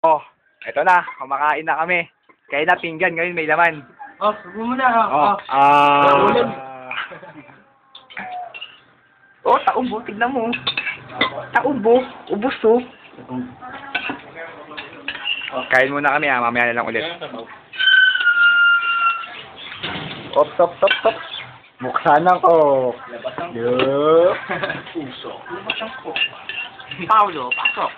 Oh, eto na. Kumakain na kami. Kaya na pinggan. Ngayon may laman. Oh, sabi mo na. Oh, oh, taumbo. Tignan mo. Taumbo. Ubus to. Oh, kain muna kami ha. Mamaya na lang ulit. Top. Mukha ng ko. Yup. Puso. Labas ang ko. Paulo, pasok.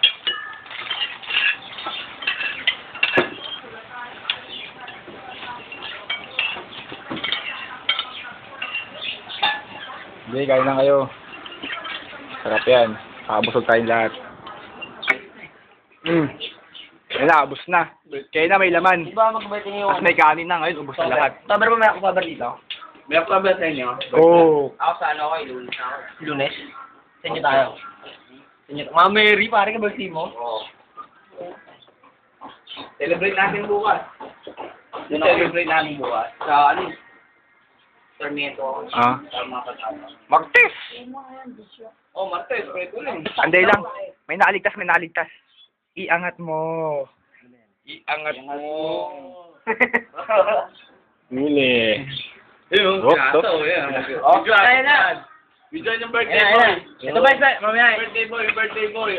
Hindi, kain lang kayo. Sarap yan. Nakabusog tayong lahat. Yan na, ubus na. Kaya na may laman. Di ba magbating yung... Tapos may kanin na ngayon, ubus na lahat. Pabar ba may ako pabar dito? May ako pabar sa inyo? Oo. Ako sa ano ako, Lunes ako. Lunes? Sa inyo tayo. Sa inyo. Mama Mary, pare ka ba mo? Oo. Celebrate natin bukas. Celebrate natin bukas. Sa ano? Tornado. Ah. Sa mga kasama. Martes! Oh, Martes, pwede ulit. Anday lang. May naaligtas. Iangat mo. Iangat mo. Huli. Yung Wop, kaso, wop. yan. Oh, Ayan na. Video yung birthday boy. Ito ba isa? Mamaya. Birthday boy. Birthday boy.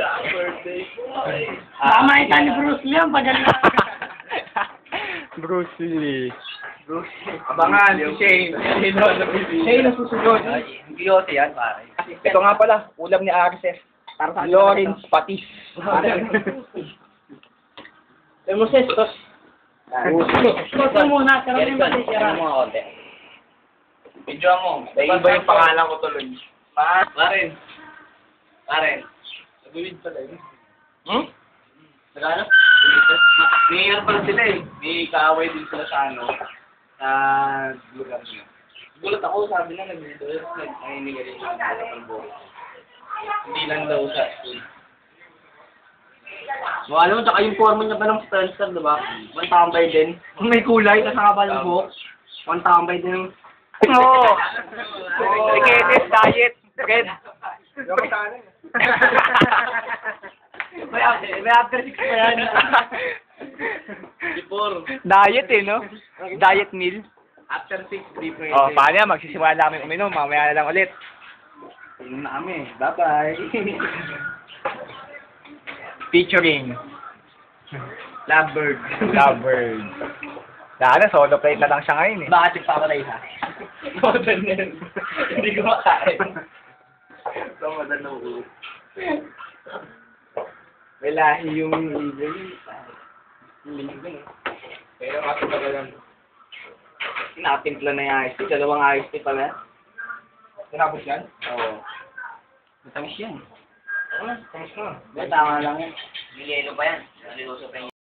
Mamaya ni Bruce Lee ang padala. Bruce Lee. Abangan si Shane. Shane ang susunod. Hindi ko yan, pare. Ito nga pala, ulam ni Arces. Para sa Lawrence Patis. Emoses, tos. Tos muna, sarap yung patis. Ano mga konti? Video mo. Iba yung pangalan ko tuloy. Paren. Nagawid pala yun. Nagano? May ano pala sila eh. May kaaway din sila sa ano. Sa lugar niyo. Gulat ako, sabi na nag-video. Nag-aininig rin yung ng buhay. Hindi lang daw sa school. Alam mo, tsaka yung forma niya pa ng Spencer, di ba? One-tambay din. Kung may kulay, kasama ng buhok. One-tambay din. Oo. Riquetes, diet, red. May after 6 pa yan. Before. Diet no? Diet meal. After 6, 3 Oh, paano yan? Magsisimula namin uminom. Mamaya na lang ulit. Tingnan na kami. Bye-bye. Featuring Lovebird. Lovebird. Sana, solo plate na lang siya ngayon eh. Bakit nagpapatay sa akin? Modern yan. Hindi ko makain. Ito modern na ulo. May lahi yung liver. Kaya nga ito magalan. Tinatimpla na yung ice tea. Dalawang ice tea pala. Tinapos yan? Oo. Matamis yan. Ano? Kamusta na? Tama lang yan. May yelo pa yan. Naliluso pa yan.